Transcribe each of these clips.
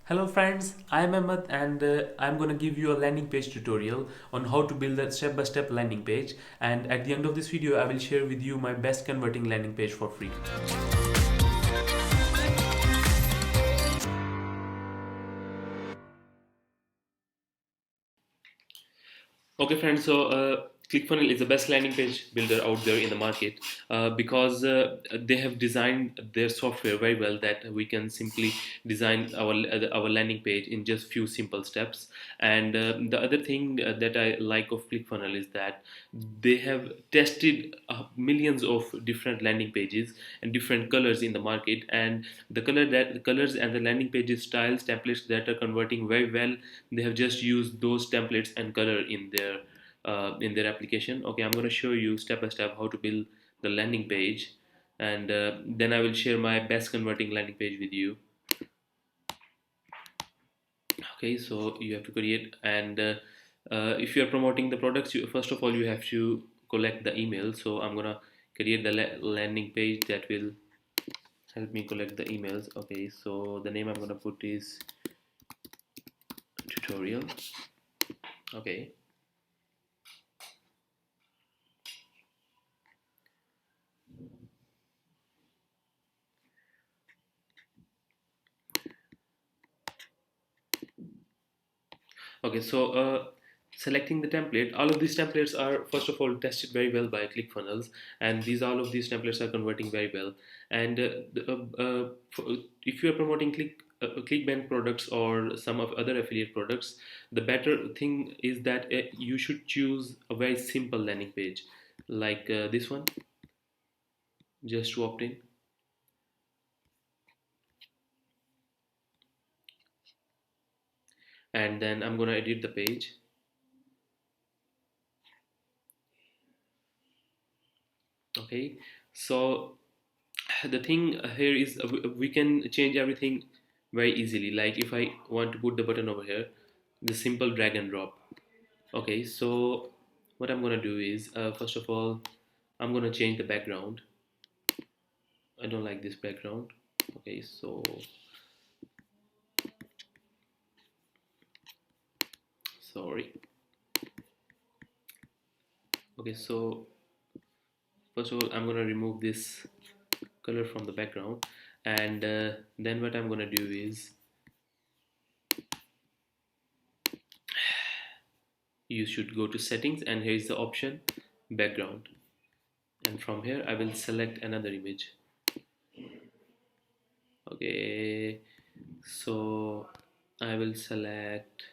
Hello friends, I am Ahmad and I'm going to give you a landing page tutorial on how to build a step-by-step landing page, and at the end of this video I will share with you my best converting landing page for free. Okay, friends. ClickFunnels is the best landing page builder out there in the market because they have designed their software very well that we can simply design our landing page in just few simple steps. And the other thing that I like of ClickFunnels is that they have tested millions of different landing pages and different colors in the market, and the colors and the landing pages styles templates that are converting very well, they have just used those templates and color in their application. Okay, I'm going to show you step by step how to build the landing page, and then I will share my best converting landing page with you. Okay, so you have to create, and if you are promoting the products, first of all you have to collect the email. So I'm gonna create the landing page that will help me collect the emails. Okay, so the name I'm gonna put is tutorial. Okay. Okay, so selecting the template, all of these templates are first of all tested very well by ClickFunnels, and these all of these templates are converting very well. And if you are promoting Clickbank products or some of other affiliate products, the better thing is that you should choose a very simple landing page like this one, just to opt in, and then I'm gonna edit the page. Okay, so the thing here is we can change everything very easily. Like if I want to put the button over here, the simple drag and drop. Okay, so what I'm gonna do is first of all I'm gonna change the background. I don't like this background. Okay, so sorry. Okay, so first of all I'm gonna remove this color from the background, and then what I'm gonna do is you should go to settings, and here is the option background, and from here I will select another image. Okay, so I will select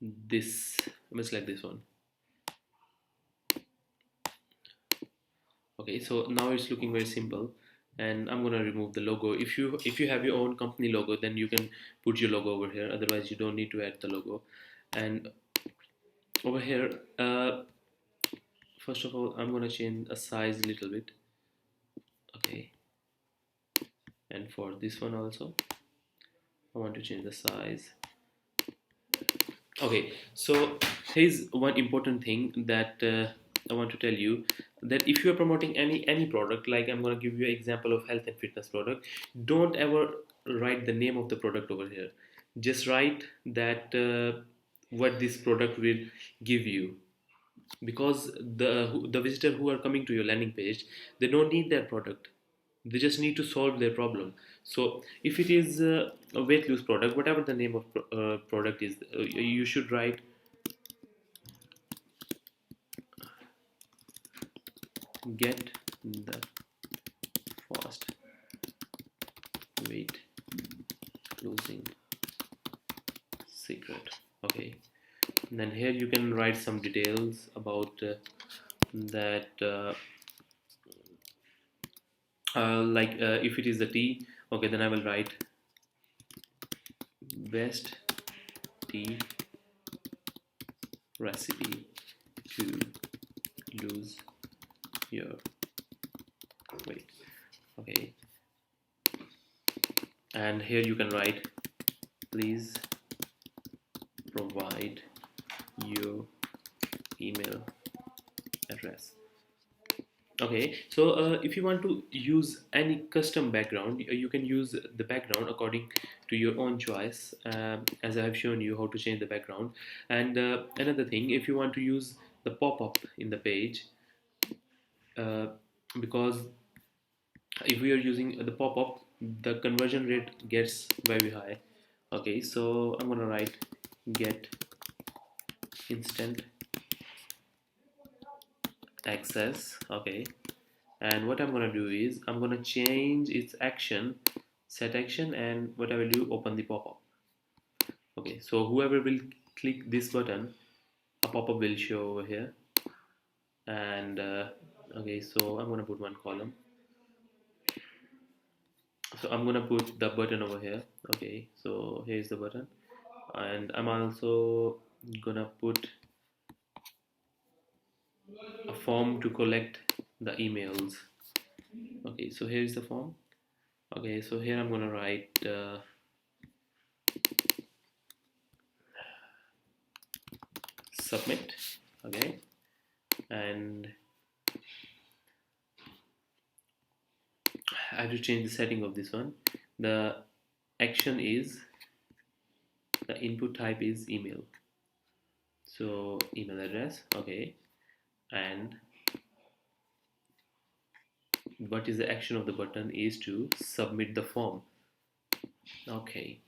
this. I'm gonna select this one. Okay, so now it's looking very simple, and I'm gonna remove the logo. If you have your own company logo, then you can put your logo over here. Otherwise, you don't need to add the logo. And over here, first of all, I'm gonna change a size a little bit. Okay, and for this one also, I want to change the size. Okay, so here's one important thing that I want to tell you, that if you are promoting any product, like I'm going to give you an example of health and fitness product, don't ever write the name of the product over here. Just write that what this product will give you, because the visitor who are coming to your landing page, they don't need that product, they just need to solve their problem. So if it is a weight loss product, whatever the name of product is, you should write get the fast weight losing secret. Okay, and then here you can write some details about that like if it is the tea, okay, then I will write best tea recipe to lose your weight. Okay, and here you can write please provide your email address. Okay, so if you want to use any custom background, you can use the background according to your own choice, as I have shown you how to change the background. And another thing, if you want to use the pop-up in the page, uh, because if we are using the pop-up, the conversion rate gets very high. Okay, so I'm gonna write get instant access. Okay, and what I'm gonna do is I'm gonna change its action, set action, and what I will do, open the pop-up. Okay, so whoever will click this button, a pop-up will show over here. And okay, so I'm gonna put one column. So I'm gonna put the button over here. Okay, so here's the button, and I'm also gonna put a form to collect the emails. Okay, so here's the form. Okay, so here I'm gonna write submit. Okay, and I have to change the setting of this one. The action is, the input type is email. So email address. Okay, and what is the action of the button is to submit the form. Okay,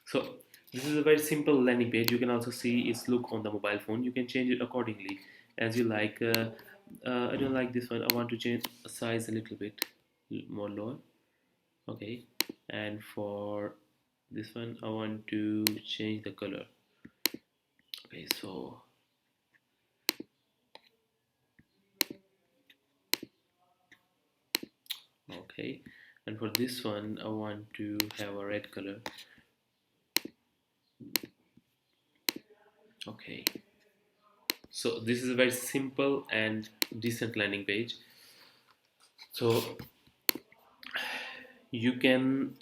so this is a very simple landing page. You can also see its look on the mobile phone. You can change it accordingly as you like. I don't like this one. I want to change the size a little bit more lower. Okay, and for this one I want to change the color. Okay, so okay, and for this one I want to have a red color. Okay, so this is a very simple and decent landing page. So you can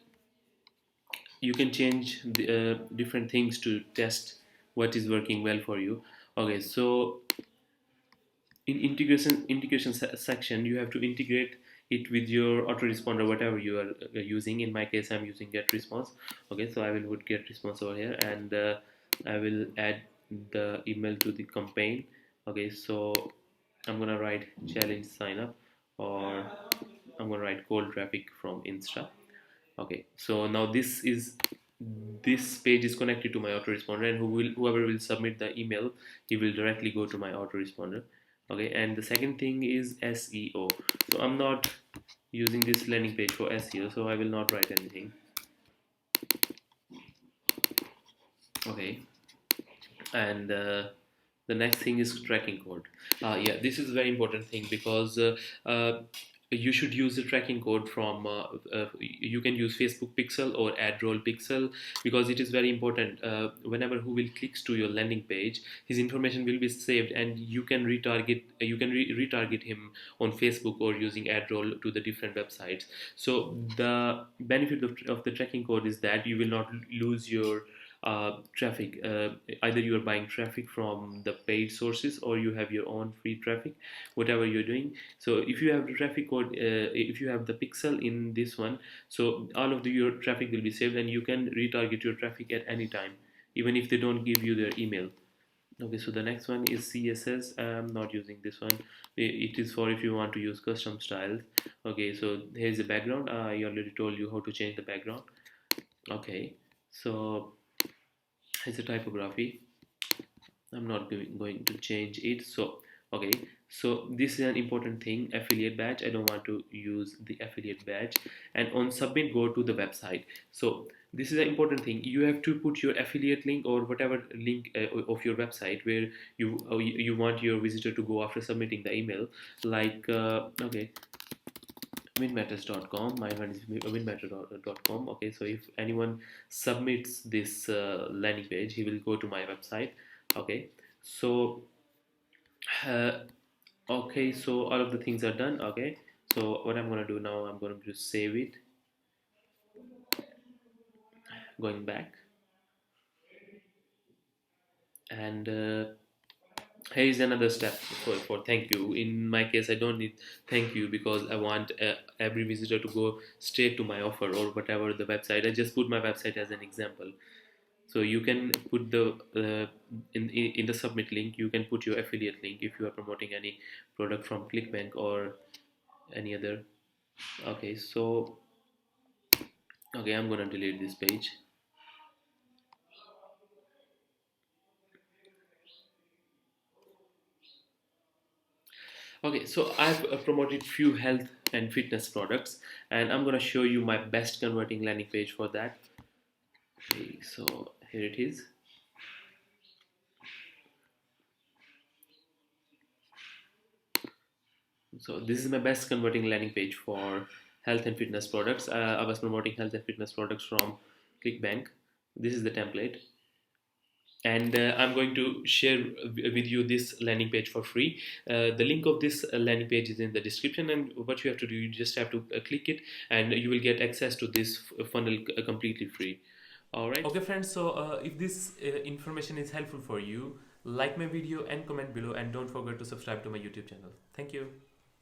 change the, different things to test what is working well for you. Okay, so in section you have to integrate it with your autoresponder, whatever you are using. In my case I'm using get response. Okay, so I will put get response over here, and I will add the email to the campaign. Okay, so I'm gonna write challenge sign up, or I'm gonna write cold traffic from Insta. Okay, so now this page is connected to my autoresponder, and whoever will submit the email, he will directly go to my autoresponder. Okay, and the second thing is SEO. So I'm not using this landing page for SEO, so I will not write anything. Okay, and the next thing is tracking code. Yeah, this is a very important thing, because you should use the tracking code from you can use Facebook pixel or ad roll pixel, because it is very important. Whenever who will clicks to your landing page, his information will be saved, and you can retarget him on Facebook or using ad roll to the different websites. So the benefit of the tracking code is that you will not lose your traffic. Either you are buying traffic from the paid sources, or you have your own free traffic, whatever you're doing. So if you have the traffic code, if you have the pixel in this one, so all of your traffic will be saved, and you can retarget your traffic at any time, even if they don't give you their email. Okay, so the next one is CSS. I'm not using this one. It is for if you want to use custom styles. Okay, so here's the background. I already told you how to change the background. Okay, so it's a typography. I'm not going to change it. So okay, so this is an important thing, affiliate badge. I don't want to use the affiliate badge. And on submit, go to the website. So this is an important thing. You have to put your affiliate link, or whatever link of your website where you want your visitor to go after submitting the email. Like okay, winmatters.com. My one is winmatter.com. Okay, so if anyone submits this landing page, he will go to my website. Okay, so uh, okay, so all of the things are done. Okay, so what I'm gonna do now, I'm going to save it. Going back, and Here is another step for thank you. In my case, I don't need thank you because I want every visitor to go straight to my offer or whatever the website. I just put my website as an example. So you can put the in the submit link. You can put your affiliate link if you are promoting any product from Clickbank or any other. Okay, so okay, I'm gonna delete this page. Okay, so I've promoted few health and fitness products, and I'm gonna show you my best converting landing page for that. Okay, so here it is. So this is my best converting landing page for health and fitness products. I was promoting health and fitness products from Clickbank. This is the template, and I'm going to share with you this landing page for free. The link of this landing page is in the description, and what you have to do, you just have to click it, and you will get access to this funnel completely free. All right. Okay, friends. So if this information is helpful for you, like my video and comment below, and don't forget to subscribe to my YouTube channel. Thank you.